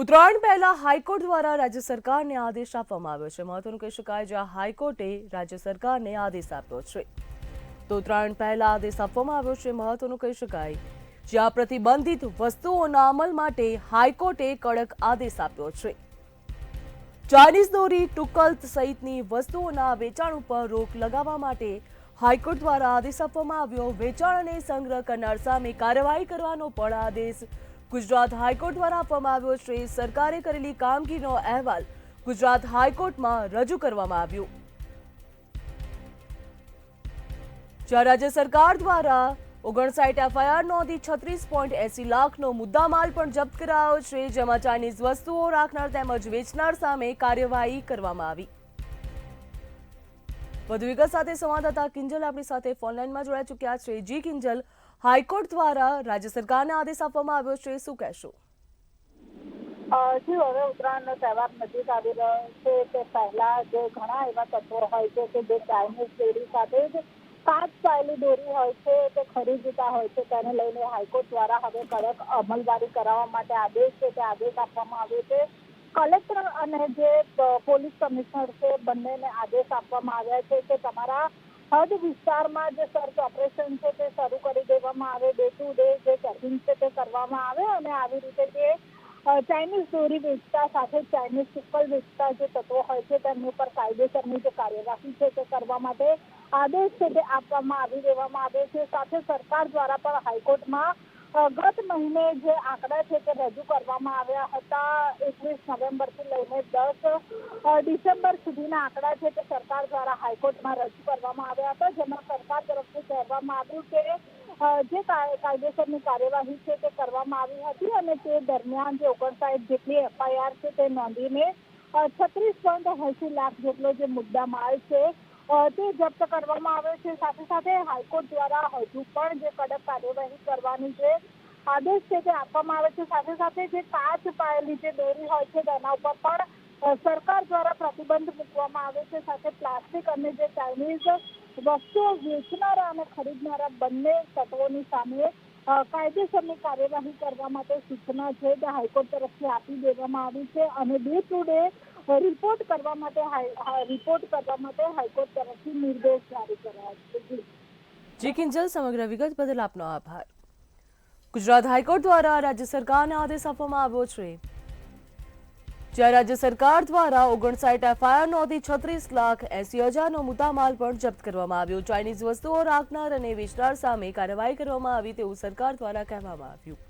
ઉત્તરાયણ પહેલા હાઈકોર્ટ દ્વારા રાજ્ય સરકારને આદેશ આપવામાં આવ્યો છે। મહત્વનું કહી શકાય, જ્યાં હાઈકોર્ટે રાજ્ય સરકારને આદેશ આપ્યો છે તો ઉત્તરાયણ પહેલા આદેશ આપવામાં આવ્યો છે। મહત્વનું કહી શકાય, જ્યાં પ્રતિબંધિત વસ્તુઓના અમલ માટે હાઈકોર્ટે કડક આદેશ આપ્યો છે। ચાઇનીઝ દોરી, ટુકલ સહિતની વસ્તુઓના વેચાણ ઉપર રોક લગાવવા માટે હાઈકોર્ટ દ્વારા આદેશ આપવામાં આવ્યો। વેચાણ અને સંગ્રહ કરનાર સામે કાર્યવાહી કરવાનો પણ આદેશ ગુજરાત હાઈકોર્ટ દ્વારા આપવામાં આવ્યો છે। સરકારે કરેલી કામગીરીનો અહેવાલ ગુજરાત હાઈકોર્ટમાં રજૂ કરવામાં આવ્યો, જ્યાં રાજ્ય સરકાર દ્વારા 59 એફઆઈઆર નોંધી 36.80 લાખનો મુદ્દામાલ પણ જપ્ત કરાયો છે, જેમાં ચાઇનીઝ વસ્તુઓ રાખનાર તેમજ વેચનાર સામે કાર્યવાહી કરવામાં આવી। વધુ વિગત સાથે સંવાદદાતા કિંજલ આપણી સાથે ફોનલાઈનમાં જોડાઈ ચૂક્યા છે। જી કિંજલ, હાઈકોર્ટ દ્વારા રાજ્ય સરકારને આદેશ આપવામાં આવ્યો છે, શું કહેશો? જી, હવે ઉત્તરાયણનો તહેવાર નજીક આવી રહ્યો છે તે પહેલા જે ઘણા એવા તત્વો હોય છે કે જે ચાઇનીઝ દોરી સાથે જ કાચ પાયેલી દોરી હોય છે તે ખરીદતા હોય છે, તેને લઈને હાઈકોર્ટ દ્વારા હવે કડક અમલવારી કરાવવા માટે આદેશ છે તે આદેશ આપવામાં આવ્યો છે। કલેક્ટર અને જે પોલીસ કમિશનર છે બંનેને આદેશ આપવામાં આવ્યા છે કે તમારા હદ વિસ્તારમાં જે સર્ચ ઓપરેશન છે તે શરૂ કરી દેવામાં આવે, ડે ટુ ડે જે ચેકિંગ છે તે કરવામાં આવે અને આવી રીતે જે ચાઇનીઝ દોરી વેચતા સાથે ચાઇનીઝ ટુકલ વેચતા જે તત્વો હોય છે તેમની ઉપર કાયદેસરની જે કાર્યવાહી છે તે કરવા માટે આદેશ છે તે આપવામાં આવી દેવામાં આવે છે। સાથે સરકાર દ્વારા પણ હાઈકોર્ટમાં ગત મહિને જે આંકડા છે તે રજૂ કરવામાં આવ્યા હતા। 21 નવેમ્બરથી લઈને 10 ડિસેમ્બર સુધીના આંકડા છે તે સરકાર દ્વારા હાઈકોર્ટમાં રજૂ કરવામાં આવ્યા હતા, જેમાં સરકાર તરફથી કહેવામાં આવ્યું કે જે કાયદેસરની કાર્યવાહી છે તે કરવામાં આવી હતી અને તે દરમિયાન જે 59 જેટલી એફઆઈઆર છે તે નોંધીને 36.80 લાખ જેટલો જે મુદ્દા માલ છે તે જપ્ત કરવામાં આવે છે। સાથે સાથે હાઈકોર્ટ દ્વારા હજુ પણ જે કડક કાર્યવાહી કરવાની જે આદેશ છે તે આપવામાં આવે છે। સાથે સાથે જે કાચ પાયેલી જે દોરી હોય છે તેના ઉપર પણ સરકાર દ્વારા પ્રતિબંધ મૂકવામાં આવે છે। સાથે પ્લાસ્ટિક અને જે ચાઇનીઝ વસ્તુઓ વેચનારા અને ખરીદનારા બંને તત્વોની સામે કાયદેસરની કાર્યવાહી કરવા માટે સૂચના છે તે હાઈકોર્ટ તરફથી આપી દેવામાં આવી છે અને ડે ટુ ડે રિપોર્ટ કરવા માટે હાઈકોર્ટ તરફથી નિર્દેશ જારી કરાયા છે। જી કિંજલ, સમગ્ર વિગત બદલ આપનો આભાર। ગુજરાત હાઈકોર્ટ દ્વારા રાજ્ય સરકારને આદેશ આપવામાં આવ્યો છે, જ્યાં રાજ્ય સરકાર દ્વારા 59 એફઆઈઆર નોંધી 36,80,000નો મુદ્દામાલ પણ જપ્ત કરવામાં આવ્યો। ચાઇનીઝ વસ્તુઓ રાખનાર અને વેચનાર સામે કાર્યવાહી કરવામાં આવી તેવું સરકાર દ્વારા કહેવામાં આવ્યું।